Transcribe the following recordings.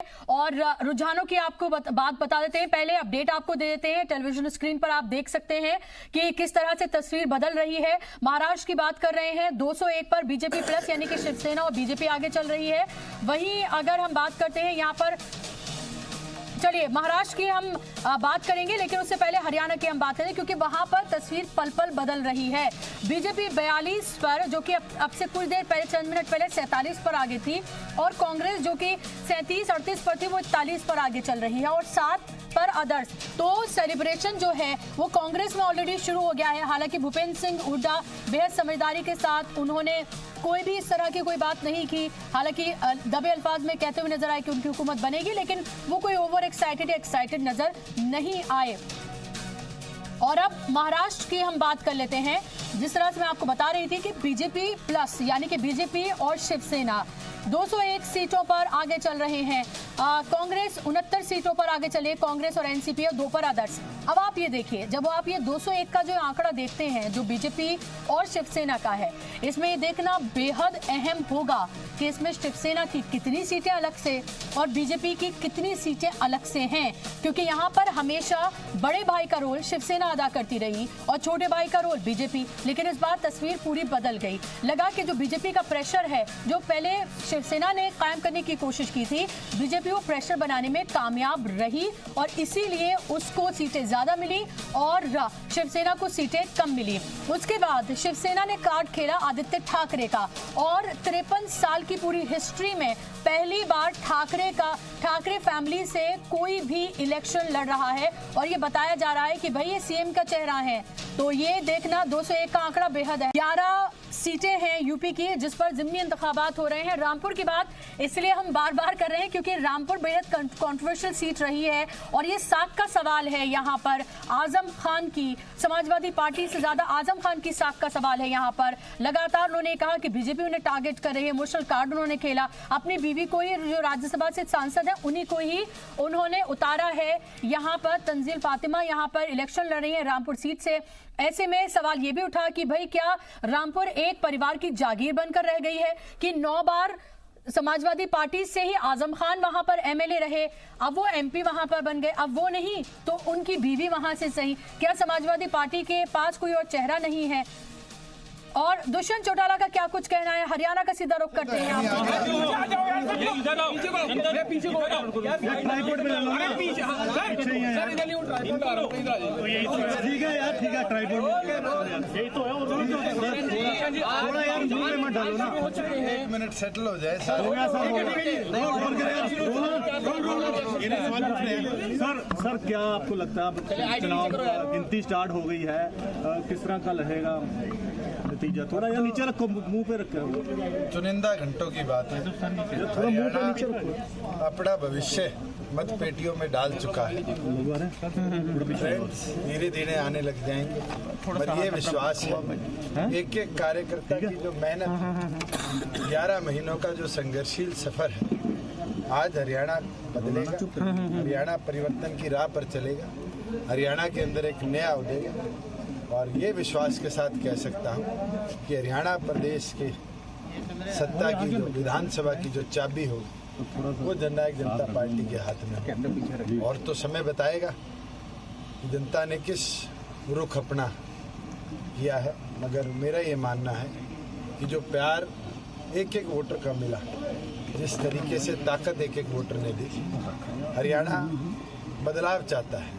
और रुझानों की आपको बात बता देते हैं, पहले अपडेट आपको दे देते हैं। टेलीविजन स्क्रीन पर आप देख सकते हैं कि किस तरह से तस्वीर बदल रही है। महाराष्ट्र की बात कर रहे हैं, 201 पर बीजेपी प्लस यानी कि शिवसेना और बीजेपी आगे चल रही है। वहीं अगर हम बात करते हैं यहाँ पर, चलिए महाराष्ट्र की हम बात करेंगे, लेकिन उससे पहले हरियाणा की हम बात करें क्योंकि वहां पर तस्वीर पल पल बदल रही है। बीजेपी 42 पर, जो कि अब से कुछ देर पहले, चंद मिनट पहले 47 पर आगे थी, और कांग्रेस जो कि 37-38 पर थी वो 41 पर आगे चल रही है, और 7 पर अदर्स। तो सेलिब्रेशन जो है वो कांग्रेस में ऑलरेडी शुरू हो गया है। हालांकि भूपेंद्र सिंह हुड्डा बेहद समझदारी के साथ उन्होंने कोई भी इस तरह की कोई बात नहीं की। हालांकि दबे अल्फाज में कहते हुए नजर आए कि उनकी हुकूमत बनेगी, लेकिन वो कोई ओवर एक्साइटेड नजर नहीं आए। और अब महाराष्ट्र की हम बात कर लेते हैं। जिस तरह से मैं आपको बता रही थी कि बीजेपी प्लस यानी कि बीजेपी और शिवसेना 201 सीटों पर आगे चल रहे हैं। कांग्रेस 69 सीटों पर आगे चले, कांग्रेस और एनसीपी, और 2 पर अदर्स। अब आप ये देखिए, जब आप ये 201 का जो आंकड़ा देखते हैं जो बीजेपी और शिवसेना का है, इसमें ये देखना बेहद अहम होगा कि इसमें शिवसेना की कितनी सीटें अलग से और बीजेपी की कितनी सीटें अलग से हैं, क्योंकि यहाँ पर हमेशा बड़े भाई का रोल शिवसेना अदा करती रही और छोटे भाई का रोल बीजेपी। लेकिन इस बार तस्वीर पूरी बदल गई। लगा कि जो बीजेपी का प्रेशर है, जो पहले शिवसेना ने कायम करने की कोशिश की थी, बीजेपी वो प्रेशर बनाने में कामयाब रही और इसीलिए उसको सीटें ज्यादा मिली और शिवसेना को सीटें कम मिली। उसके बाद शिवसेना ने कार्ड खेला आदित्य ठाकरे का, और 53 साल की पूरी हिस्ट्री में पहली बार ठाकरे फैमिली से कोई भी इलेक्शन लड़ रहा है, और ये बताया जा रहा है कि भाई ये सीएम का चेहरा है। तो ये देखना, 201 का आंकड़ा बेहद है। 11 सीटें हैं यूपी की जिस पर ज़िमनी इंतखाबात हो रहे हैं। रामपुर की बात इसलिए हम बार बार कर रहे हैं क्योंकि रामपुर बेहद कंट्रोवर्शियल सीट रही है, और ये साख का सवाल है। यहाँ पर आजम खान की, समाजवादी पार्टी से ज्यादा आजम खान की साख का सवाल है। यहाँ पर लगातार उन्होंने कहा कि बीजेपी उन्हें टारगेट कर रही है। इमोशनल कार्ड उन्होंने खेला, अपनी बीवी को ही, जो राज्यसभा से सांसद है उन्हीं को ही उन्होंने उतारा है। यहाँ पर तंजील फातिमा यहाँ पर इलेक्शन लड़ रही है रामपुर सीट से। ऐसे में सवाल ये भी उठा कि भाई क्या रामपुर एक परिवार की जागीर बनकर रह गई है कि 9 बार समाजवादी पार्टी से ही आजम खान वहां पर एमएलए रहे, अब वो एमपी वहां पर बन गए, अब वो नहीं तो उनकी बीवी वहां से सही। क्या समाजवादी पार्टी के पास कोई और चेहरा नहीं है? और दुष्यंत चौटाला का क्या कुछ कहना है? हरियाणा का सीधा रुख करते हैं। एक मिनट सेटल हो जाए सर क्या आपको लगता है चुनाव गिनती स्टार्ट हो गई है, किस तरह का रहेगा नतीजा? थोड़ा यार नीचे रखो, मुंह पे रखो। चुनिंदा घंटों की बात है। अपना भविष्य मतपेटियों में डाल चुका है। धीरे धीरे आने लग जाएंगे, और ये विश्वास है एक एक कार्यकर्ता की जो मेहनत, 11 महीनों का जो संघर्षशील सफर है, आज हरियाणा बदलेगा, हरियाणा परिवर्तन की राह पर चलेगा, हरियाणा के अंदर एक नया उदय। और ये विश्वास के साथ कह सकता हूँ कि हरियाणा प्रदेश के सत्ता की जो विधानसभा की जो चाबी होगी वो जननायक जनता पार्टी के हाथ में है। और तो समय बताएगा कि जनता ने किस रुख अपना किया है, मगर मेरा ये मानना है कि जो प्यार एक एक वोटर का मिला, जिस तरीके से ताकत एक एक वोटर ने दी, हरियाणा बदलाव चाहता है।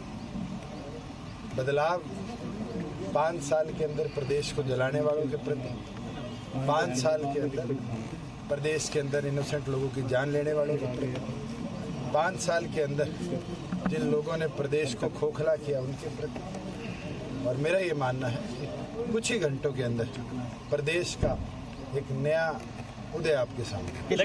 बदलाव 5 साल के अंदर प्रदेश को जलाने वालों के प्रति, 5 साल के अंदर प्रदेश के अंदर इनोसेंट लोगों की जान लेने वालों के प्रति, 5 साल के अंदर जिन लोगों ने प्रदेश को खोखला किया उनके प्रति। और मेरा ये मानना है कुछ ही घंटों के अंदर प्रदेश का एक नया उदय आपके सामने।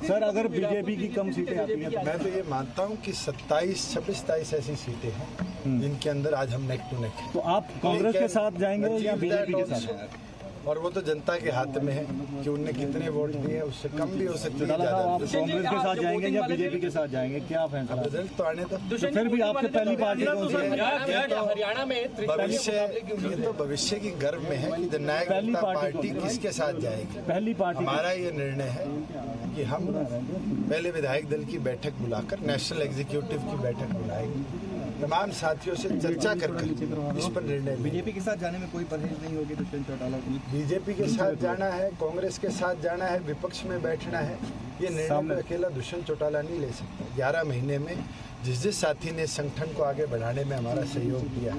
सर अगर बीजेपी की कम सीटें आती हैं, मैं तो ये मानता हूँ कि 26-27 ऐसी सीटें हैं जिनके अंदर आज हम नेक टू नेक। तो आप कांग्रेस के साथ जाएंगे या बीजेपी के साथ? और वो तो जनता के हाथ में है कि उनने कितने वोट दिए, उससे कम भी हो सकती है। आप कांग्रेस के साथ जाएंगे या बीजेपी के साथ जाएंगे, क्या फैसला? रिजल्ट तो आने दो। तो फिर भी आपकी पहली पार्टी कौन सी है? हरियाणा में भविष्य, ये तो भविष्य की गर्व में है कि जननायक जनता पार्टी किसके साथ जाएगी। पहली पार्टी हमारा ये निर्णय है कि हम पहले विधायक दल की बैठक बुलाकर नेशनल एग्जीक्यूटिव की बैठक बुलाएंगे, तमाम साथियों से चर्चा कर इस पर निर्णय। बीजेपी के साथ जाने में कोई परहेज नहीं होगी दुष्यंत चौटाला को? बीजेपी के साथ जाना है, कांग्रेस के साथ जाना है, विपक्ष में बैठना है, ये निर्णय अकेला दुष्यंत चौटाला नहीं ले सकता। 11 महीने में जिस साथी ने संगठन को आगे बढ़ाने में हमारा सहयोग दिया,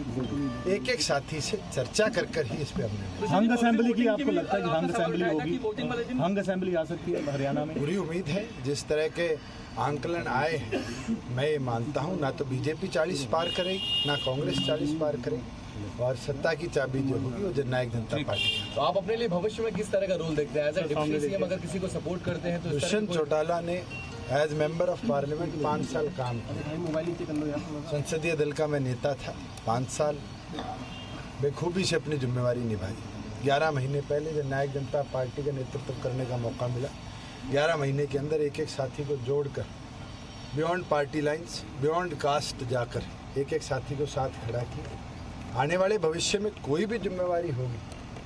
एक एक साथी से चर्चा कर ही इस पे हमने। हंग असेंबली की आपको लगता है कि हंग असेंबली होगी, हंग असेंबली आ सकती है हरियाणा में? पूरी उम्मीद है। जिस तरह के आंकलन आए हैं, मैं ये मानता हूँ ना तो बीजेपी 40 पार करेगी, ना कांग्रेस 40 पार करेगी, और सत्ता की चाबी जो होगी वो जननायक जनता पार्टी। तो आप अपने लिए भविष्य में किस तरह का रोल देखते हैं? एज ए डिप्टी सीएम अगर किसी को सपोर्ट करते हैं तो दुष्यंत चौटाला ने एज मेंबर ऑफ पार्लियामेंट 5 साल काम किया। संसदीय दल का मैं नेता था 5 साल, बेखूबी से अपनी जिम्मेवारी निभाई। 11 महीने पहले जननायक जनता पार्टी का नेतृत्व करने का मौका मिला। 11 महीने के अंदर एक एक साथी को जोड़कर beyond party lines, beyond caste जाकर एक एक साथी को साथ खड़ा किया। आने वाले भविष्य में कोई भी जिम्मेवारी होगी,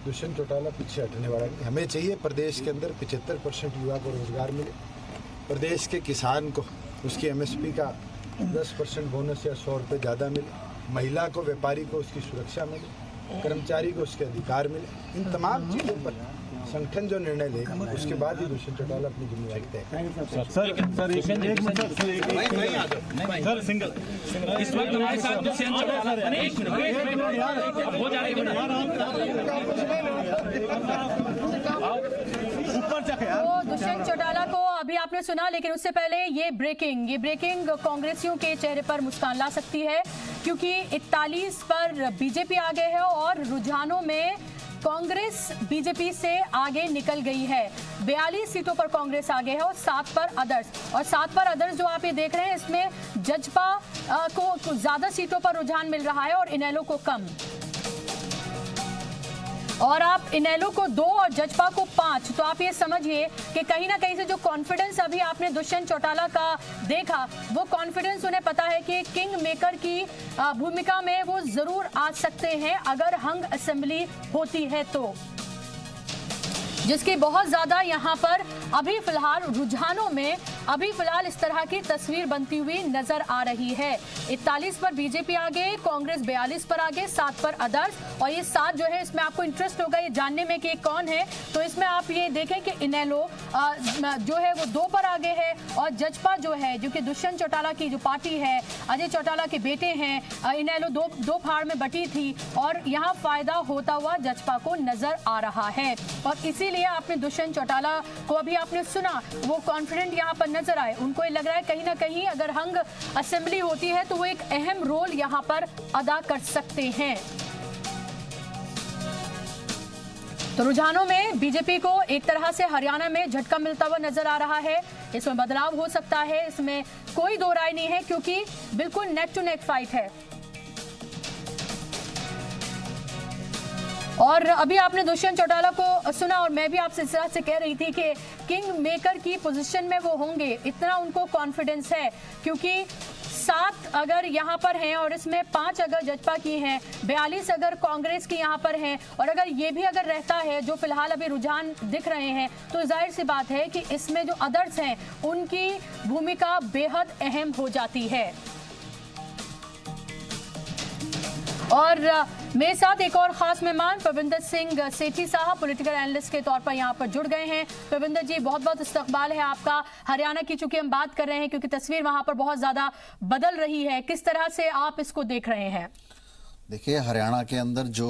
दुष्यंत चौटाला पीछे हटने वाला नहीं। हमें चाहिए प्रदेश के अंदर 75% युवा को रोजगार मिले, प्रदेश के किसान को उसकी MSP का 10% बोनस या 100 रुपये ज़्यादा मिले, महिला को, व्यापारी को उसकी सुरक्षा मिले, कर्मचारी को उसके अधिकार मिले। इन तमाम चीज़ों पर संगठन जो निर्णय लेगा उसके बाद ही दुष्यंत चौटाला अपनी जिम्मेवारी तय करेगा। सर सिंगल इस वक्त हमारे साथ दुष्यंत चौटाला तो दुष्यंत चौटाला को अभी आपने सुना, लेकिन उससे पहले ये ब्रेकिंग कांग्रेसियों के चेहरे पर मुस्कान ला सकती है, क्योंकि 41 पर बीजेपी आगे है और रुझानों में कांग्रेस बीजेपी से आगे निकल गई है। 42 सीटों पर कांग्रेस आगे है और 7 पर अदर्स। और 7 पर अदर्स जो आप ये देख रहे हैं, इसमें जजपा को ज्यादा सीटों पर रुझान मिल रहा है और इनेलो को कम। और आप इनेलो को 2 और जजपा को 5, तो आप ये समझिए कि कहीं ना कहीं से जो कॉन्फिडेंस अभी आपने दुष्यंत चौटाला का देखा, वो कॉन्फिडेंस उन्हें पता है कि किंग मेकर की भूमिका में वो जरूर आ सकते हैं अगर हंग असेंबली होती है तो, जिसकी बहुत ज्यादा यहाँ पर अभी फिलहाल रुझानों में अभी फिलहाल इस तरह की तस्वीर बनती हुई नजर आ रही है। 41 पर बीजेपी आगे, कांग्रेस 42 पर आगे, 7 पर अदर्स। और ये 7 जो है, इसमें आपको इंटरेस्ट होगा ये जानने में कि कौन है, तो इसमें आप ये देखें कि इनेलो जो है वो 2 पर आगे है और जजपा जो है, जो कि दुष्यंत चौटाला की जो पार्टी है, अजय चौटाला के बेटे हैं, इनेलो दो फाड़ में बटी थी और यहाँ फायदा होता हुआ जजपा को नजर आ रहा है। और इसीलिए आपने दुष्यंत चौटाला को अभी आपने सुना, वो कॉन्फिडेंट यहाँ पर नजर आए। उनको ये लग रहा है कहीं ना कहीं अगर हंग असेंबली होती है तो वो एक अहम रोल यहाँ पर अदा कर सकते हैं। तो रुझानों में बीजेपी को एक तरह से हरियाणा में झटका मिलता हुआ नजर आ रहा है। इसमें बदलाव हो सकता है, इसमें कोई दो राय नहीं है, क्योंकि बिल्कुल नेक टू नेक फाइट है। और अभी आपने दुष्यंत चौटाला को सुना और मैं भी आपसे इस तरह से कह रही थी कि किंग मेकर की पोजीशन में वो होंगे, इतना उनको कॉन्फिडेंस है, क्योंकि 7 अगर यहाँ पर हैं और इसमें 5 अगर जजपा की हैं, 42 अगर कांग्रेस की यहाँ पर हैं, और अगर ये भी अगर रहता है जो फिलहाल अभी रुझान दिख रहे हैं, तो जाहिर सी बात है कि इसमें जो अदर्स हैं उनकी भूमिका बेहद अहम हो जाती है। और मेरे साथ एक और खास मेहमान प्रविंदर सिंह सेठी साहब पॉलिटिकल एनालिस्ट के तौर पर यहाँ पर जुड़ गए हैं। प्रविंदर जी, बहुत बहुत इस्तकबाल है आपका। हरियाणा की चूंकि हम बात कर रहे हैं, क्योंकि तस्वीर वहां पर बहुत ज्यादा बदल रही है, किस तरह से आप इसको देख रहे हैं? देखिए, हरियाणा के अंदर जो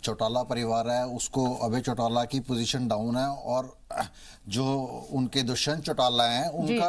चौटाला परिवार है उसको अभय चौटाला की पोजीशन डाउन है, और जो उनके दुष्यंत चौटाला हैं उनका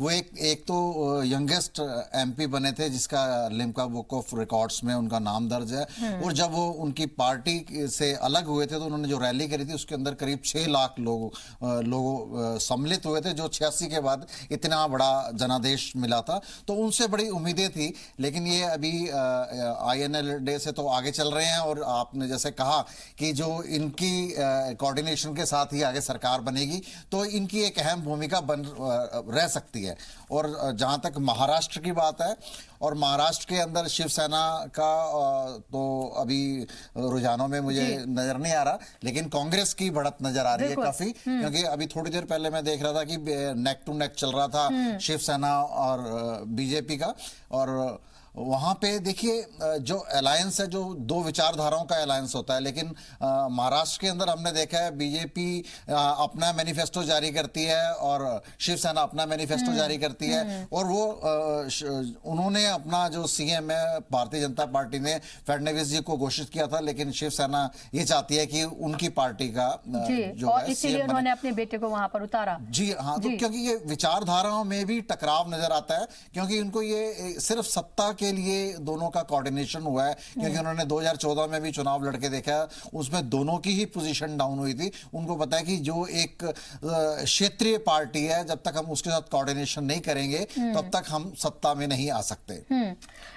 वो एक तो यंगेस्ट MP बने थे जिसका लिम्का बुक ऑफ रिकॉर्ड्स में उनका नाम दर्ज है। और जब वो उनकी पार्टी से अलग हुए थे तो उन्होंने जो रैली करी थी उसके अंदर करीब 6 लाख लोग सम्मिलित हुए थे, जो 86 के बाद इतना बड़ा जनादेश मिला था। तो उनसे बड़ी उम्मीदें थी, लेकिन ये अभी INL डे से तो आगे चल रहे हैं। और आपने जैसे कहा कि जो इनकी कोऑर्डिनेशन के साथ ही आगे सरकार सरकार बनेगी तो इनकी एक अहम भूमिका रह सकती है। और जहां तक महाराष्ट्र की बात है, और महाराष्ट्र के अंदर शिवसेना का तो अभी रुझानों में मुझे नजर नहीं आ रहा, लेकिन कांग्रेस की बढ़त नजर आ रही है काफी, क्योंकि अभी थोड़ी देर पहले मैं देख रहा था कि नेक टू नेक चल रहा था शिवसेना और बीजेपी का। और वहां पे देखिए जो अलायंस है, जो दो विचारधाराओं का अलायंस होता है, लेकिन महाराष्ट्र के अंदर हमने देखा है बीजेपी अपना मैनिफेस्टो जारी करती है और शिवसेना अपना मैनिफेस्टो जारी करती है। और वो उन्होंने अपना जो सीएम है भारतीय जनता पार्टी ने फडणवीस जी को घोषित किया था, लेकिन शिवसेना ये चाहती है कि उनकी पार्टी का जो और है इसीलिए उन्होंने अपने बेटे को वहां पर उतारा। जी हाँ, तो क्योंकि ये विचारधाराओं में भी टकराव नजर आता है, क्योंकि उनको ये सिर्फ सत्ता के लिए दोनों का कोऑर्डिनेशन हुआ है, क्योंकि उन्होंने 2014 में भी चुनाव लड़के देखा, उसमें दोनों की ही पोजीशन डाउन हुई थी। उनको पता है कि जो एक क्षेत्रीय पार्टी है, जब तक हम उसके साथ कोऑर्डिनेशन नहीं करेंगे तब तक हम सत्ता में नहीं आ सकते।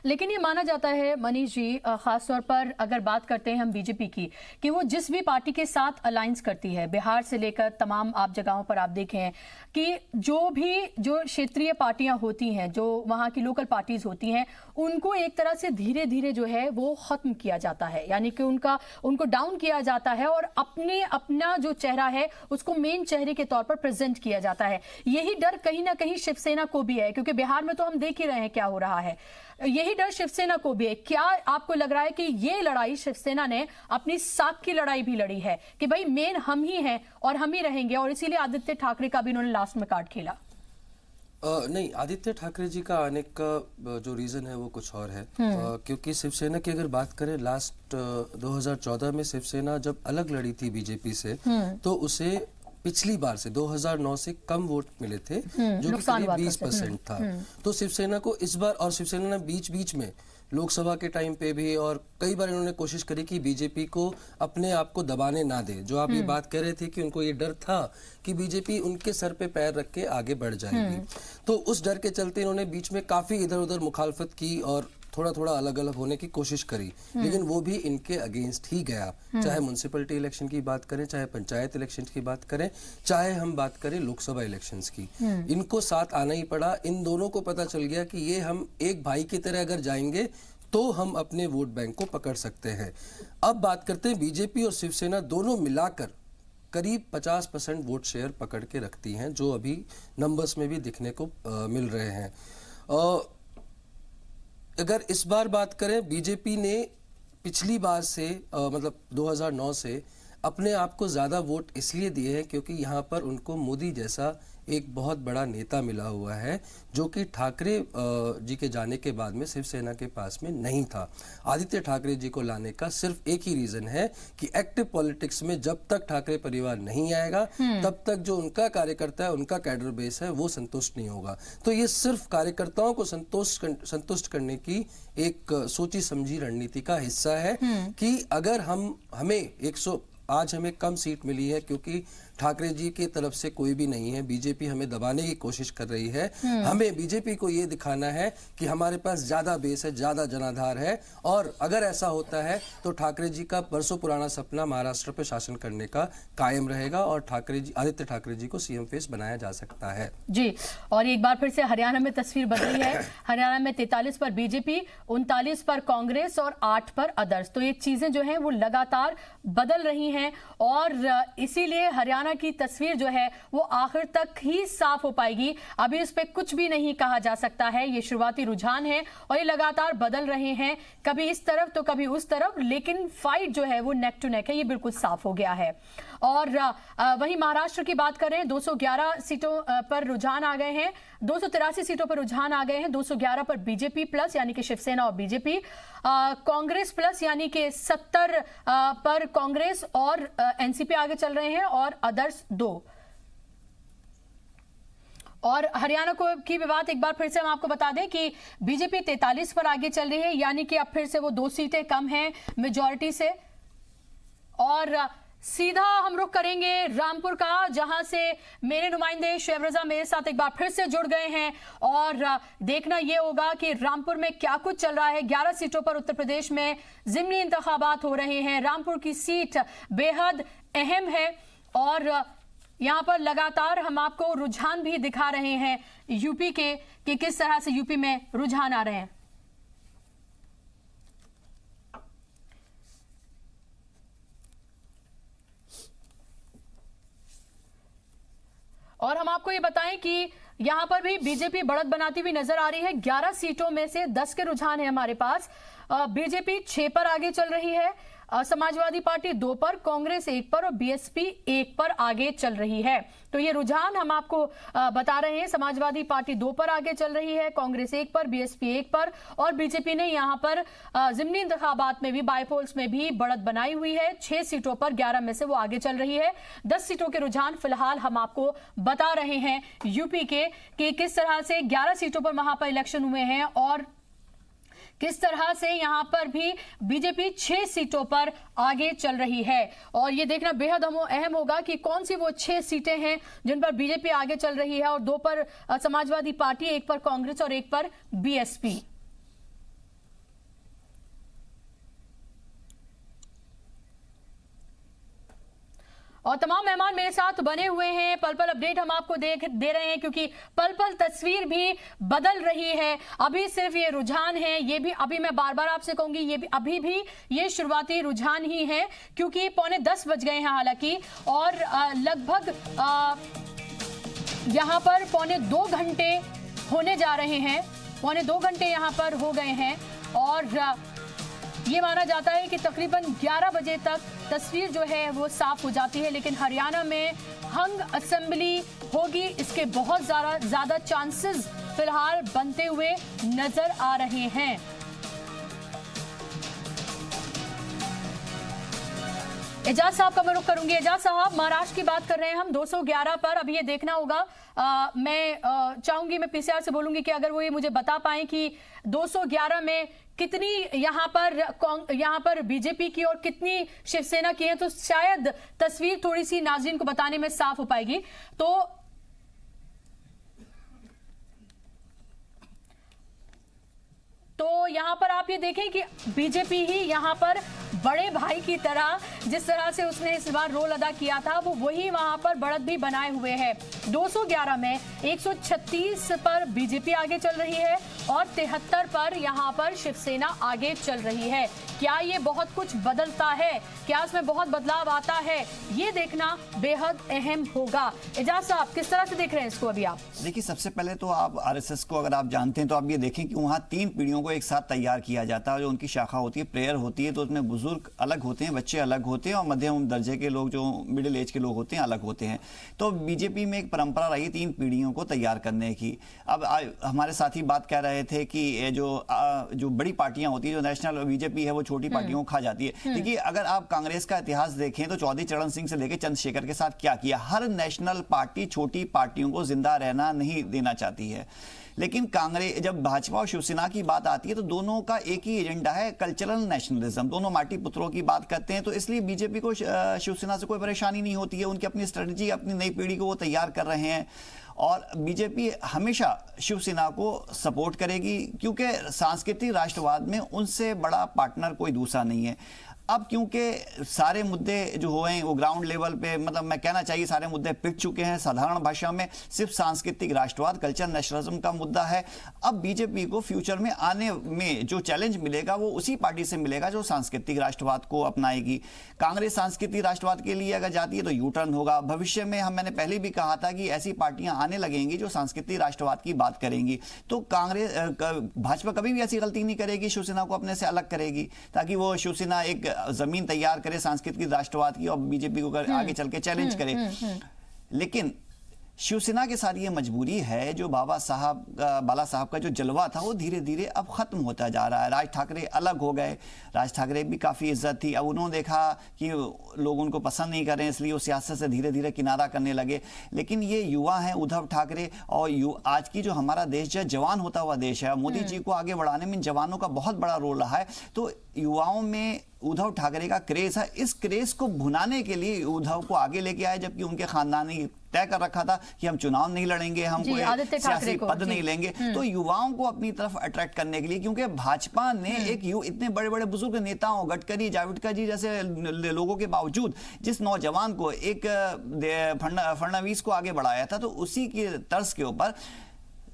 लेकिन ये माना जाता है मनीष जी, खासतौर पर अगर बात करते हैं हम बीजेपी की, कि वो जिस भी पार्टी के साथ अलायंस करती है, बिहार से लेकर तमाम आप जगहों पर आप देखें कि जो क्षेत्रीय पार्टियां होती हैं, जो वहां की लोकल पार्टीज होती हैं, उनको एक तरह से धीरे धीरे जो है वो खत्म किया जाता है, यानी कि उनको डाउन किया जाता है और अपना जो चेहरा है उसको मेन चेहरे के तौर पर प्रेजेंट किया जाता है। यही डर कहीं ना कहीं शिवसेना को भी है, क्योंकि बिहार में तो हम देख ही रहे हैं क्या हो रहा है। यही डर शिवसेना को भी है। क्या आपको लग रहा है कि ये लड़ाई शिवसेना ने अपनी साख की लड़ाई भी लड़ी है कि भाई मेन हम ही हैं और हम ही रहेंगे, और इसीलिए आदित्य ठाकरे का भी उन्होंने लास्ट में कार्ड खेला? नहीं, आदित्य ठाकरे जी का आने का जो रीजन है वो कुछ और है। क्योंकि शिवसेना की अगर बात करें, लास्ट 2014 में शिवसेना जब अलग लड़ी थी बीजेपी से, तो उसे पिछली बार से 2009 से कम वोट मिले थे, जो कि करीब 20% था। तो शिवसेना को इस बार, और शिवसेना ने बीच बीच में लोकसभा के टाइम पे भी और कई बार इन्होंने कोशिश करी कि बीजेपी को अपने आप को दबाने ना दे। जो आप ये बात कह रहे थे कि उनको ये डर था कि बीजेपी उनके सर पे पैर रख के आगे बढ़ जाएगी, तो उस डर के चलते इन्होंने बीच में काफी इधर उधर मुखालफत की और थोड़ा थोड़ा अलग अलग होने की कोशिश करी, लेकिन वो भी इनके अगेंस्ट ही गया। चाहे म्युनिसिपैलिटी इलेक्शन की बात करें, चाहे पंचायत इलेक्शन की बात करें, चाहे हम बात करें लोकसभा इलेक्शंस की, इनको साथ आना ही पड़ा। इन दोनों को पता चल गया कि ये हम एक भाई की तरह अगर जाएंगे तो हम अपने वोट बैंक को पकड़ सकते हैं। अब बात करते हैं बीजेपी और शिवसेना दोनों मिलाकर करीब 50% वोट शेयर पकड़ के रखती हैं, जो अभी नंबर्स में भी दिखने को मिल रहे हैं। अगर इस बार बात करें, बीजेपी ने पिछली बार से मतलब 2009 से अपने आप को ज्यादा वोट इसलिए दिए हैं क्योंकि यहाँ पर उनको मोदी जैसा एक बहुत बड़ा नेता मिला हुआ है, जो कि ठाकरे जी के जाने के बाद में शिवसेना के पास में नहीं था। आदित्य ठाकरे जी को लाने का सिर्फ एक ही रीजन है कि एक्टिव पॉलिटिक्स में जब तक ठाकरे परिवार नहीं आएगा तब तक जो उनका कार्यकर्ता है, उनका कैडर बेस है, वो संतुष्ट नहीं होगा। तो ये सिर्फ कार्यकर्ताओं को संतुष्ट करने की एक सोची समझी रणनीति का हिस्सा है कि अगर आज हमें कम सीट मिली है क्योंकि ठाकरे जी की तरफ से कोई भी नहीं है, बीजेपी हमें दबाने की कोशिश कर रही है। हमें बीजेपी को ये दिखाना है कि हमारे पास ज्यादा बेस है, ज्यादा जनाधार है, और अगर ऐसा होता है तो ठाकरे जी का बरसों पुराना सपना महाराष्ट्र पे शासन करने का कायम रहेगा और आदित्य ठाकरे जी को सीएम फेस बनाया जा सकता है। जी, और एक बार फिर से हरियाणा में तस्वीर बदली है। हरियाणा में 43 पर बीजेपी, 39 पर कांग्रेस और 8 पर अदर्स। तो ये चीजें जो है वो लगातार बदल रही हैं और इसीलिए हरियाणा की तस्वीर जो है वो आखिर तक ही साफ हो पाएगी। अभी इस पे कुछ भी नहीं कहा जा सकता है। ये शुरुआती रुझान है और ये लगातार बदल रहे हैं, कभी इस तरफ तो कभी उस तरफ, लेकिन फाइट जो है वो नेक टू नेक है, ये बिल्कुल साफ हो गया है। और वहीं महाराष्ट्र की बात करें, 211 सीटों पर रुझान आ गए हैं, 283 सीटों पर रुझान आ गए हैं। 211 पर बीजेपी प्लस यानी कि शिवसेना और बीजेपी, कांग्रेस प्लस यानी कि 70 पर कांग्रेस और एनसीपी आगे चल रहे हैं और अदर्स 2। और हरियाणा की भी बात एक बार फिर से हम आपको बता दें कि बीजेपी 43 पर आगे चल रही है, यानी कि अब फिर से वो 2 सीटें कम हैं मेजॉरिटी से। और सीधा हम रुख करेंगे रामपुर का, जहां से मेरे नुमाइंदे शैब रजा मेरे साथ एक बार फिर से जुड़ गए हैं और देखना यह होगा कि रामपुर में क्या कुछ चल रहा है। 11 सीटों पर उत्तर प्रदेश में ज़िमनी इंतखाबात हो रहे हैं। रामपुर की सीट बेहद अहम है और यहाँ पर लगातार हम आपको रुझान भी दिखा रहे हैं यूपी के कि किस तरह से यूपी में रुझान आ रहे हैं। और हम आपको ये बताएं कि यहां पर भी बीजेपी बढ़त बनाती हुई नजर आ रही है। 11 सीटों में से 10 के रुझान है हमारे पास। बीजेपी 6 पर आगे चल रही है, समाजवादी पार्टी 2 पर, कांग्रेस 1 पर और बीएसपी 1 पर आगे चल रही है। तो ये रुझान हम आपको बता रहे हैं। समाजवादी पार्टी 2 पर आगे चल रही है, कांग्रेस 1 पर, बीएसपी 1 पर और बीजेपी ने यहां पर जिमनी इंतखाबात में भी, बाईपोल्स में भी बढ़त बनाई हुई है। 6 सीटों पर 11 में से वो आगे चल रही है। 10 सीटों के रुझान फिलहाल हम आपको बता रहे हैं यूपी के कि किस तरह से 11 सीटों पर वहां पर इलेक्शन हुए हैं और किस तरह से यहां पर भी बीजेपी 6 सीटों पर आगे चल रही है। और ये देखना बेहद अहम होगा कि कौन सी वो 6 सीटें हैं जिन पर बीजेपी आगे चल रही है और 2 पर समाजवादी पार्टी, 1 पर कांग्रेस और 1 पर बीएसपी। और तमाम मेहमान मेरे साथ बने हुए हैं। पल पल अपडेट हम आपको दे रहे हैं क्योंकि पल पल तस्वीर भी बदल रही है। अभी सिर्फ ये रुझान है, ये भी अभी मैं बार बार आपसे कहूंगी ये भी अभी भी ये शुरुआती रुझान ही है क्योंकि 9:45 बज गए हैं हालांकि, और लगभग यहां पर 2 घंटे होने जा रहे हैं। 2 घंटे यहां पर हो गए हैं और ये माना जाता है कि तकरीबन 11 बजे तक तस्वीर जो है वो साफ हो जाती है। लेकिन हरियाणा में हंग असेंबली होगी, इसके बहुत ज्यादा चांसेस फिलहाल बनते हुए नजर आ रहे हैं। एजाज साहब का मैं रुख करूंगी। एजाज साहब, महाराष्ट्र की बात कर रहे हैं हम 211 पर। अब ये देखना होगा, मैं चाहूंगी, मैं पीसीआर से बोलूंगी कि अगर वो ये मुझे बता पाए कि 211 में कितनी यहाँ पर बीजेपी की और कितनी शिवसेना की है, तो शायद तस्वीर थोड़ी सी नाज़रीन को बताने में साफ हो पाएगी। तो यहाँ पर आप ये देखें कि बीजेपी ही यहाँ पर बड़े भाई की तरह, जिस तरह से उसने इस बार रोल अदा किया था, वो वही वहां पर बढ़त भी बनाए हुए है। 211 में 136 पर बीजेपी आगे चल रही है और 73 पर यहाँ पर शिवसेना आगे चल रही है। क्या ये बहुत कुछ बदलता है, क्या इसमें बहुत बदलाव आता है, ये देखना बेहद अहम होगा। एजाज साहब, किस तरह से देख रहे हैं इसको अभी आप? देखिए, सबसे पहले तो आप आरएसएस को अगर आप जानते हैं तो आप ये देखें कि वहाँ 3 पीढ़ियों को एक साथ तैयार किया जाता है। जो उनकी शाखा होती है, प्रेयर होती है, तो उसमें बुजुर्ग अलग होते हैं, बच्चे अलग होते हैं और मध्यम दर्जे के लोग, जो मिडिल एज के लोग होते हैं, अलग होते हैं। तो बीजेपी में एक परंपरा रही है 3 पीढ़ियों को तैयार करने की। अब हमारे साथी बात कर रहे थे कि जो बड़ी पार्टियां होती है, जो नेशनल बीजेपी है, वो छोटी पार्टियों को खा जाती है। देखिए, अगर आप कांग्रेस का इतिहास देखें तो चौधरी चरण सिंह से लेकर चंद्रशेखर के साथ क्या किया। हर नेशनल पार्टी छोटी पार्टियों को जिंदा रहना नहीं देना चाहती है, लेकिन कांग्रेस, जब भाजपा और शिवसेना की बात आती है तो दोनों का एक ही एजेंडा है, कल्चरल नेशनलिज्म। दोनों माटी पुत्रों की बात करते हैं, तो इसलिए बीजेपी को शिवसेना से कोई परेशानी नहीं होती है। उनकी अपनी स्ट्रेटजी, अपनी नई पीढ़ी को वो तैयार कर रहे हैं और बीजेपी हमेशा शिवसेना को सपोर्ट करेगी क्योंकि सांस्कृतिक राष्ट्रवाद में उनसे बड़ा पार्टनर कोई दूसरा नहीं है। अब क्योंकि सारे मुद्दे जो हुए हैं वो ग्राउंड लेवल पे, मतलब मैं कहना चाहिए सारे मुद्दे पिट चुके हैं। साधारण भाषा में सिर्फ सांस्कृतिक राष्ट्रवाद, कल्चर नेशनलिज्म का मुद्दा है। अब बीजेपी को फ्यूचर में आने में जो चैलेंज मिलेगा वो उसी पार्टी से मिलेगा जो सांस्कृतिक राष्ट्रवाद को अपनाएगी। कांग्रेस सांस्कृतिक राष्ट्रवाद के लिए अगर जाती है तो यू टर्न होगा। भविष्य में मैंने पहले भी कहा था कि ऐसी पार्टियां आने लगेंगी जो सांस्कृतिक राष्ट्रवाद की बात करेंगी। तो भाजपा कभी भी ऐसी गलती नहीं करेगी, शिवसेना को अपने से अलग करेगी, ताकि वो शिवसेना एक जमीन तैयार करे सांस्कृतिक राष्ट्रवाद की और बीजेपी को आगे चल के चैलेंज करे। लेकिन शिवसेना के साथ ये मजबूरी है, जो बाला साहब का जो जलवा था वो धीरे धीरे अब खत्म होता जा रहा है। राज ठाकरे अलग हो गए, राज ठाकरे भी काफ़ी इज्जत थी, अब उन्होंने देखा कि लोग उनको पसंद नहीं कर रहे हैं, इसलिए वो सियासत से धीरे धीरे किनारा करने लगे। लेकिन ये युवा हैं उद्धव ठाकरे, और आज की जो हमारा देश है जवान होता हुआ देश है, मोदी जी को आगे बढ़ाने में जवानों का बहुत बड़ा रोल रहा है। तो युवाओं में उद्धव ठाकरे का क्रेज है, इस क्रेज को भुनाने के लिए उद्धव को आगे लेके आए, जबकि उनके खानदानी तय कर रखा था कि हम चुनाव नहीं लड़ेंगे, हम कोई सियासी पद नहीं लेंगे, तो युवाओं को अपनी तरफ अट्रैक्ट करने के लिए, क्योंकि भाजपा ने एक इतने बड़े बड़े बुजुर्ग नेताओं, गडकरी, जावड़ेकर जी जैसे लोगों के बावजूद जिस नौजवान को एक फडणवीस को आगे बढ़ाया था, तो उसी की तर्ज के ऊपर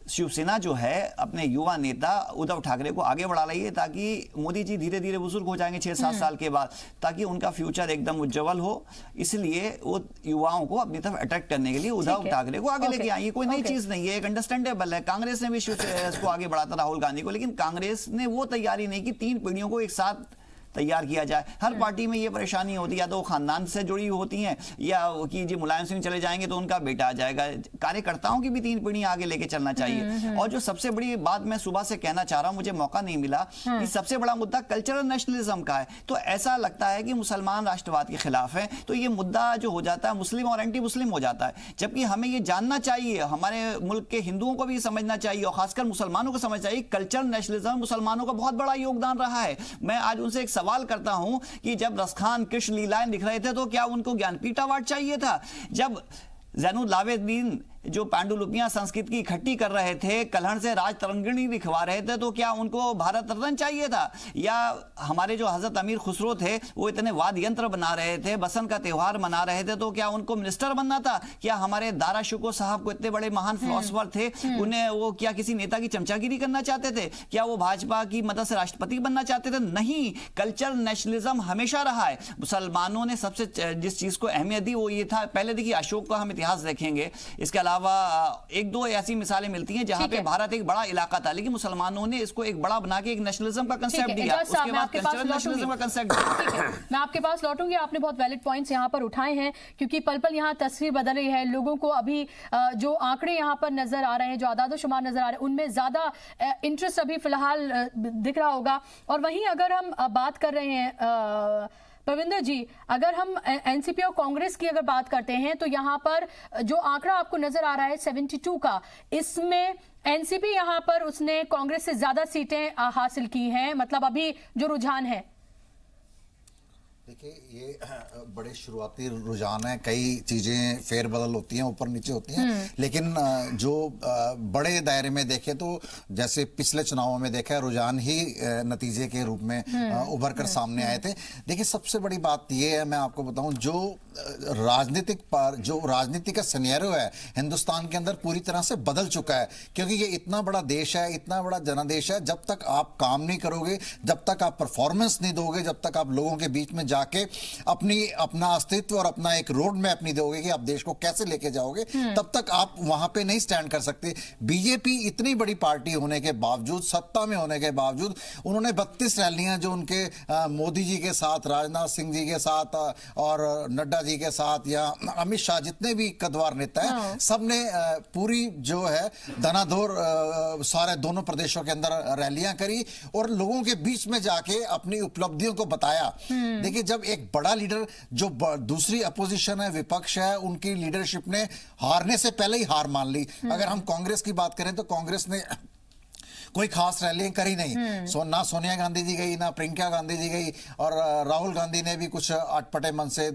शिवसेना जो है अपने युवा नेता उद्धव ठाकरे को आगे बढ़ा रही है, ताकि मोदी जी धीरे धीरे बुजुर्ग हो जाएंगे 6-7 साल के बाद, ताकि उनका फ्यूचर एकदम उज्जवल हो। इसलिए वो युवाओं को अपनी तरफ अट्रैक्ट करने के लिए उद्धव ठाकरे को आगे लेके आई। ये कोई नई चीज नहीं है, एक अंडरस्टैंडेबल है। कांग्रेस ने भी इसको आगे बढ़ा था, राहुल गांधी को, लेकिन कांग्रेस ने वो तैयारी नहीं की 3 पीढ़ियों को एक साथ तैयार किया जाए। हर पार्टी में ये परेशानी होती है, या तो खानदान से जुड़ी होती हैं, या कि जी मुलायम सिंह चले जाएंगे तो उनका बेटा आ जाएगा। कार्यकर्ताओं की भी 3 पीढ़ियां आगे लेके चलना चाहिए। और जो सबसे बड़ी बात मैं सुबह से कहना चाह रहा हूं, मुझे मौका नहीं मिला, कि सबसे बड़ा मुद्दा कल्चरल नेशनलिज्म का है। तो ऐसा लगता है कि मुसलमान राष्ट्रवाद के खिलाफ है, तो ये मुद्दा जो हो जाता है मुस्लिम और एंटी मुस्लिम हो जाता है। जबकि हमें ये जानना चाहिए, हमारे मुल्क के हिंदुओं को भी समझना चाहिए और खासकर मुसलमानों को समझना चाहिए, कल्चरल नेशनलिज्म मुसलमानों का बहुत बड़ा योगदान रहा है। मैं आज उनसे एक सवाल करता हूं कि जब रसखान कृष्ण लीलाएं दिख रहे थे तो क्या उनको ज्ञानपीठ अवार्ड चाहिए था? जब ज़ैनुल आबिदीन जो पांडुलिपियां संस्कृत की इकट्ठी कर रहे थे, कलहड़ से राज तरंगिणी दिखवा रहे थे, तो क्या उनको भारत रत्न चाहिए था? या हमारे जो हजरत अमीर खुसरो थे वो इतने वाद्य यंत्र बना रहे थे, बसंत का त्योहार मना रहे थे, तो क्या उनको मिनिस्टर बनना था? क्या हमारे दारा शुको साहब को इतने बड़े महान फिलोसफर थे, उन्हें वो क्या किसी नेता की चमचागिरी करना चाहते थे? क्या वो भाजपा की मदद से राष्ट्रपति बनना चाहते थे? नहीं, कल्चरल नेशनलिज्म हमेशा रहा है। मुसलमानों ने सबसे जिस चीज को अहमियत दी वो ये था, पहले देखिए अशोक का हम इतिहास देखेंगे, इसके अलावा 1-2 ऐसी मिसालें मिलती हैं जहां पे भारत एक बड़ा इलाका था, लेकिन मुसलमानों ने इसको एक बड़ा बना के एक नेशनलिज्म का कंसेप्ट दिया, उसके बाद कल्चरल नेशनलिज्म का कंसेप्ट दिया। मैं आपके पास लौटूंगी। आपने बहुत वैलिड पॉइंट्स यहां पर उठाए हैं, क्योंकि पल पल यहां तस्वीर बदल रही है। लोगों को अभी जो आंकड़े यहां पर नजर आ रहे हैं, जो आदाद-ओ-शुमार नजर आ रहे हैं, उनमें ज्यादा इंटरेस्ट अभी फिलहाल दिख रहा होगा। और वहीं अगर हम बात कर रहे हैं प्रविंदर जी, अगर हम एनसीपी और कांग्रेस की अगर बात करते हैं, तो यहाँ पर जो आंकड़ा आपको नजर आ रहा है 72 का, इसमें एनसीपी यहाँ पर उसने कांग्रेस से ज्यादा सीटें हासिल की हैं, मतलब अभी जो रुझान है। देखिए, ये बड़े शुरुआती रुझान है, कई चीजें फेरबदल होती हैं, ऊपर नीचे होती हैं, लेकिन जो बड़े दायरे में देखें तो जैसे पिछले चुनावों में देखा, रुझान ही नतीजे के रूप में उभर कर सामने आए थे। देखिए, सबसे बड़ी बात ये है, मैं आपको बताऊं, जो राजनीति का सिनेरियो है हिंदुस्तान के अंदर पूरी तरह से बदल चुका है, क्योंकि ये इतना बड़ा देश है, इतना बड़ा जनादेश है, जब तक आप काम नहीं करोगे, जब तक आप परफॉर्मेंस नहीं दोगे, जब तक आप लोगों के बीच में जाके अपना अस्तित्व और अपना एक रोड मैप नहीं दोगे कि आप देश को कैसे लेके जाओगे, तब तक आप वहां पे नहीं स्टैंड कर सकते। बीजेपी इतनी बड़ी पार्टी होने के बावजूद, सत्ता में होने के बावजूद, उन्होंने 32 रैलियां जो उनके मोदी जी के साथ, राजनाथ सिंह जी के साथ और नड्डा जी के साथ या अमित शाह, जितने भी कद्दावर नेता हैं, सबने पूरी जो है धनाधोर सारे दोनों प्रदेशों के अंदर रैलियां करी और लोगों के बीच में जाके अपनी उपलब्धियों को बताया। देखिए, जब एक बड़ा लीडर, जो दूसरी अपोजिशन है, विपक्ष है, उनकी लीडरशिप ने हारने से पहले ही हार मान ली। अगर हम कांग्रेस की बात करें तो कांग्रेस ने कोई खास रैली करी नहीं, ना सोनिया गांधी जी गई, ना प्रियंका गांधी जी गई, और राहुल गांधी ने भी कुछ अटपटे मन से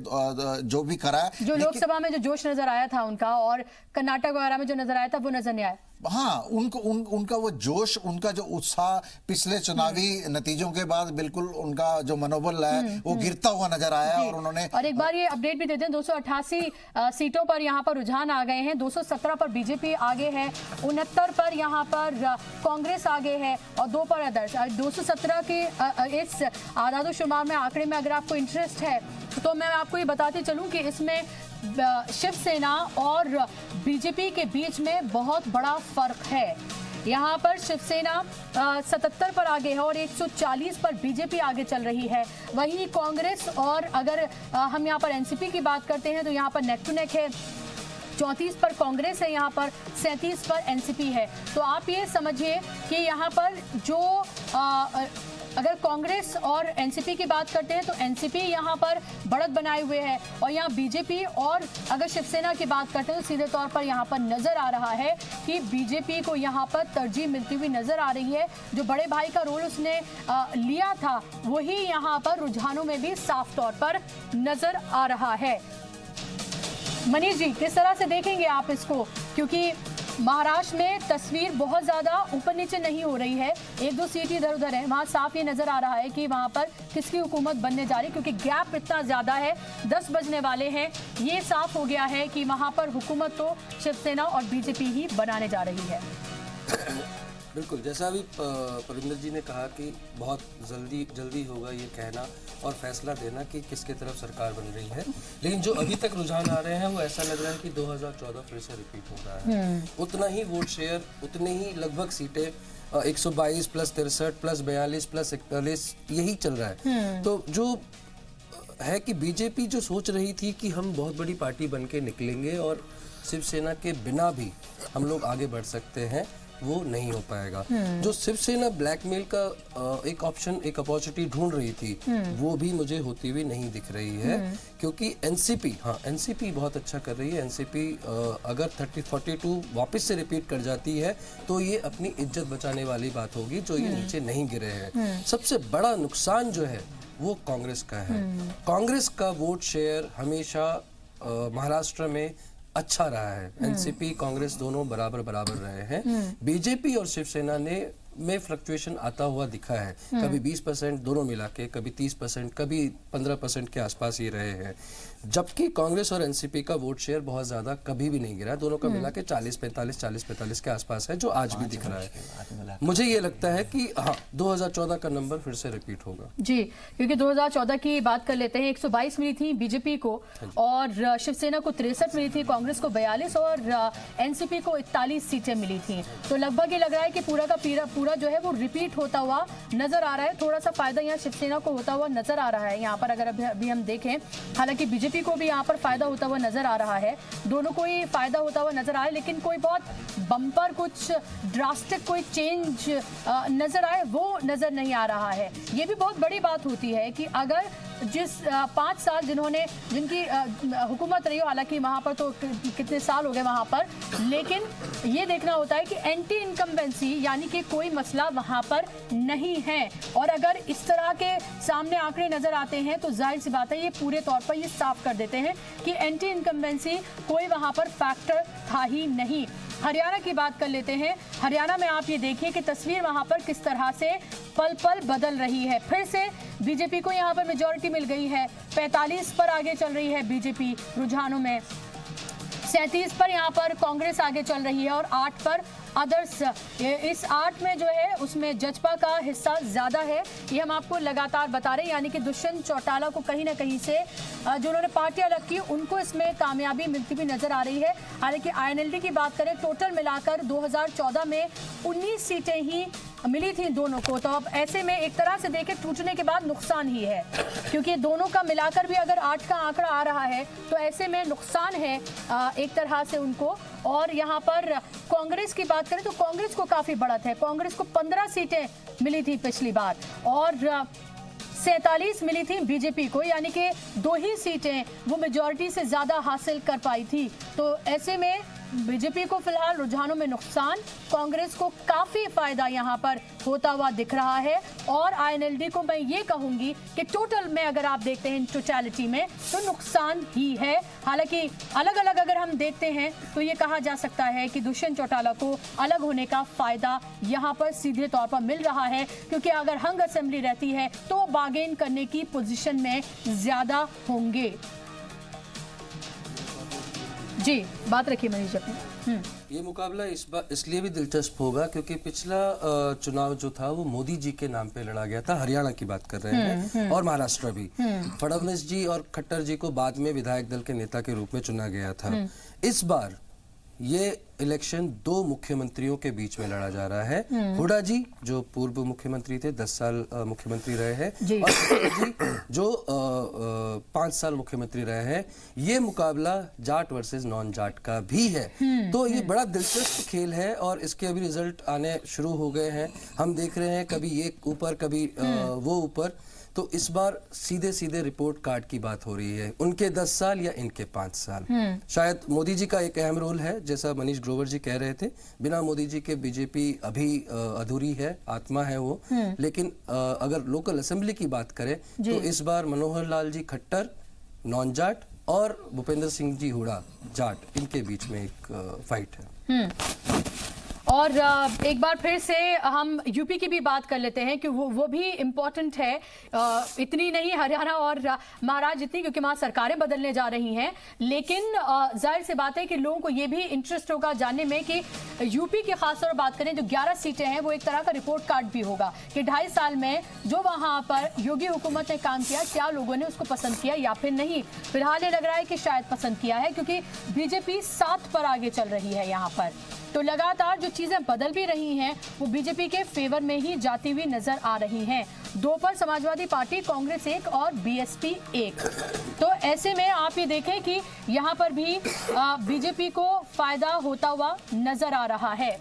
जो भी करा है। जो लोकसभा में जो जोश नजर आया था उनका, और कर्नाटक वगैरह में जो नजर आया था, वो नजर नहीं आया। हाँ, उनका वो जोश, उनका जो उत्साह पिछले चुनावी नतीजों के बाद बिल्कुल उनका जो मनोबल है वो गिरता हुआ नजर आया। और उन्होंने, और एक बार ये अपडेट भी देते हैं, 288 सीटों पर यहाँ पर रुझान आ गए हैं। 217 पर बीजेपी आगे है, 69 पर यहाँ पर कांग्रेस आगे है और 2 पर अदर्स। 217 के इस आदाद-ओ-शुमार में आंकड़े में अगर आपको इंटरेस्ट है तो मैं आपको ये बताते चलूं कि इसमें शिवसेना और बीजेपी के बीच में बहुत बड़ा फर्क है। यहाँ पर शिवसेना 77 पर आगे है और 140 पर बीजेपी आगे चल रही है। वहीं कांग्रेस और अगर हम यहाँ पर एनसीपी की बात करते हैं तो यहाँ पर नेक टू नेक है। 34 पर कांग्रेस है, यहाँ पर 37 पर एनसीपी है। तो आप ये समझिए कि यहाँ पर जो अगर कांग्रेस और एनसीपी की बात करते हैं तो एनसीपी यहाँ पर बढ़त बनाए हुए है, और यहाँ बीजेपी और अगर शिवसेना की बात करते हैं तो सीधे तौर पर यहाँ पर नजर आ रहा है कि बीजेपी को यहाँ पर तरजीह मिलती हुई नजर आ रही है। जो बड़े भाई का रोल उसने लिया था, वही यहाँ पर रुझानों में भी साफ तौर पर नजर आ रहा है। मनीष जी, किस तरह से देखेंगे आप इसको, क्योंकि महाराष्ट्र में तस्वीर बहुत ज्यादा ऊपर नीचे नहीं हो रही है, एक दो सीट इधर उधर है, वहां साफ ये नजर आ रहा है कि वहां पर किसकी हुकूमत बनने जा रही, क्योंकि गैप इतना ज्यादा है, 10 बजने वाले हैं, ये साफ हो गया है कि वहां पर हुकूमत तो शिवसेना और बीजेपी ही बनाने जा रही है। बिल्कुल, जैसा अभी परविंदर जी ने कहा कि बहुत जल्दी होगा ये कहना और फैसला देना कि किसके तरफ सरकार बन रही है, लेकिन जो अभी तक रुझान आ रहे हैं वो ऐसा लग रहा है कि 2014 फिर से रिपीट हो रहा है। उतना ही वोट शेयर, उतने ही लगभग सीटें, 122 प्लस 63 प्लस 42 प्लस 41 यही चल रहा है। तो जो है कि बीजेपी जो सोच रही थी कि हम बहुत बड़ी पार्टी बन के निकलेंगे और शिवसेना के बिना भी हम लोग आगे बढ़ सकते हैं, वो नहीं हो पाएगा। जो शिवसेना ब्लैकमेल का एक ऑप्शन, एक अपॉर्चुनिटी ढूंढ रही थी, वो भी मुझे होती हुई नहीं दिख रही है, क्योंकि एनसीपी बहुत अच्छा कर रही है। एनसीपी अगर 30-42 वापस से रिपीट कर जाती है तो ये अपनी इज्जत बचाने वाली बात होगी, जो ये नीचे नहीं गिरे हैं। सबसे बड़ा नुकसान जो है वो कांग्रेस का है। कांग्रेस का वोट शेयर हमेशा महाराष्ट्र में अच्छा रहा है। एनसीपी कांग्रेस दोनों बराबर रहे हैं। बीजेपी और शिवसेना में फ्लक्चुएशन आता हुआ दिखा है, कभी 20% दोनों मिला के, कभी 30%, कभी 15% के आसपास ही रहे हैं, जबकि कांग्रेस और एनसीपी का वोट शेयर बहुत ज्यादा कभी भी नहीं गिरा, दोनों का मिला के 40-45 के आसपास है, जो आज भी दिख रहा है। मुझे ये लगता है कि हाँ, 2014 का नंबर फिर से रिपीट होगा जी, क्योंकि 2014 की बात कर लेते हैं। 122 मिली थी बीजेपी को और शिवसेना को 63 मिली थी, कांग्रेस को 42 और एनसीपी को 41 सीटें मिली थी। तो लगभग ये लग रहा है कि पूरा जो है वो रिपीट होता हुआ नजर आ रहा है। थोड़ा सा फायदा यहाँ शिवसेना को होता हुआ नजर आ रहा है यहाँ पर, अगर अभी हम देखें। हालांकि बीजेपी को भी यहाँ पर फायदा होता हुआ नजर आ रहा है, दोनों को ही फायदा होता हुआ नजर आ रहा है, लेकिन कोई बहुत बम्पर, कुछ ड्रास्टिक कोई चेंज नजर आए वो नजर नहीं आ रहा है। ये भी बहुत बड़ी बात होती है कि अगर जिस 5 साल जिनकी हुकूमत रही हो, हालांकि वहां पर तो कितने साल हो गए वहां पर, लेकिन ये देखना होता है कि एंटी इनकम्बेंसी यानी कि कोई मसला वहां पर नहीं है। और अगर इस तरह के सामने आंकड़े नजर आते हैं तो जाहिर सी बात है ये पूरे तौर पर ये साफ कर देते हैं कि एंटी इनकम्बेंसी कोई वहां पर फैक्टर था ही नहीं। हरियाणा की बात कर लेते हैं। हरियाणा में आप ये देखिए कि तस्वीर वहां पर किस तरह से पल पल बदल रही है। फिर से बीजेपी को यहां पर मेजॉरिटी मिल गई है, 45 पर आगे चल रही है बीजेपी रुझानों में, 37 पर यहाँ पर कांग्रेस आगे चल रही है और 8 पर अदर्स। इस 8 में जो है उसमें जजपा का हिस्सा ज्यादा है, ये हम आपको लगातार बता रहे हैं। यानी कि दुष्यंत चौटाला को कहीं ना कहीं से जो उन्होंने पार्टियां अलग की उनको इसमें कामयाबी मिलती भी नजर आ रही है। हालांकि आईएनएलडी की बात करें, टोटल मिलाकर 2014 में 19 सीटें ही मिली थी दोनों को। तो अब ऐसे में एक तरह से देखें टूटने के बाद नुकसान ही है, क्योंकि दोनों का मिलाकर भी अगर 8 का आंकड़ा आ रहा है तो ऐसे में नुकसान है एक तरह से उनको। और यहाँ पर कांग्रेस की बात करें तो कांग्रेस को काफी बढ़त है, कांग्रेस को 15 सीटें मिली थी पिछली बार और 47 मिली थी बीजेपी को, यानी कि 2 ही सीटें वो मेजॉरिटी से ज्यादा हासिल कर पाई थी। तो ऐसे में बीजेपी को फिलहाल रुझानों में नुकसान, कांग्रेस को काफी फायदा यहां पर होता हुआ दिख रहा है। और आईएनएलडी को मैं ये कहूंगी कि टोटल में अगर आप देखते हैं टोटलिटी में तो नुकसान ही है। हालांकि अलग अलग अगर हम देखते हैं तो ये कहा जा सकता है कि दुष्यंत चौटाला को अलग होने का फायदा यहां पर सीधे तौर पर मिल रहा है, क्योंकि अगर हंग असेंबली रहती है तो वो बार्गेन करने की पोजीशन में ज्यादा होंगे। जी, बात रखिए मनीष अपनी। ये मुकाबला इस बार इसलिए भी दिलचस्प होगा क्योंकि पिछला चुनाव जो था वो मोदी जी के नाम पे लड़ा गया था। हरियाणा की बात कर रहे हैं और महाराष्ट्र भी। फडणवीस जी और खट्टर जी को बाद में विधायक दल के नेता के रूप में चुना गया था। इस बार ये इलेक्शन 2 मुख्यमंत्रियों के बीच में लड़ा जा रहा है। हुड्डा जी जो पूर्व मुख्यमंत्री थे, 10 साल मुख्यमंत्री रहे हैं, और जी जो 5 साल मुख्यमंत्री रहे हैं। ये मुकाबला जाट वर्सेस नॉन जाट का भी है। तो ये बड़ा दिलचस्प खेल है और इसके अभी रिजल्ट आने शुरू हो गए हैं। हम देख रहे हैं कभी ये ऊपर कभी वो ऊपर। तो इस बार सीधे सीधे रिपोर्ट कार्ड की बात हो रही है, उनके 10 साल या इनके 5 साल। शायद मोदी जी का एक अहम रोल है, जैसा मनीष ग्रोवर जी कह रहे थे, बिना मोदी जी के बीजेपी अभी अधूरी है, आत्मा है वो। लेकिन अगर लोकल असेंबली की बात करें तो इस बार मनोहर लाल जी खट्टर नॉन जाट और भूपेंद्र सिंह जी हुडा जाट, इनके बीच में एक फाइट है। और एक बार फिर से हम यूपी की भी बात कर लेते हैं कि वो भी इम्पोर्टेंट है, इतनी नहीं हरियाणा और महाराष्ट्र जितनी, क्योंकि वहाँ सरकारें बदलने जा रही हैं। लेकिन जाहिर सी बात है कि लोगों को ये भी इंटरेस्ट होगा जानने में कि यूपी की खासतौर पर बात करें, जो 11 सीटें हैं वो एक तरह का रिपोर्ट कार्ड भी होगा कि 2.5 साल में जो वहाँ पर योगी हुकूमत ने काम किया, क्या लोगों ने उसको पसंद किया या फिर नहीं। फिलहाल ये लग रहा है कि शायद पसंद किया है, क्योंकि बीजेपी 7 पर आगे चल रही है यहाँ पर। तो लगातार जो चीजें बदल भी रही हैं वो बीजेपी के फेवर में ही जाती हुई नजर आ रही हैं। 2 पर समाजवादी पार्टी, कांग्रेस 1 और बीएसपी 1। तो ऐसे में आप ये देखें कि यहाँ पर भी बीजेपी को फायदा होता हुआ नजर आ रहा है।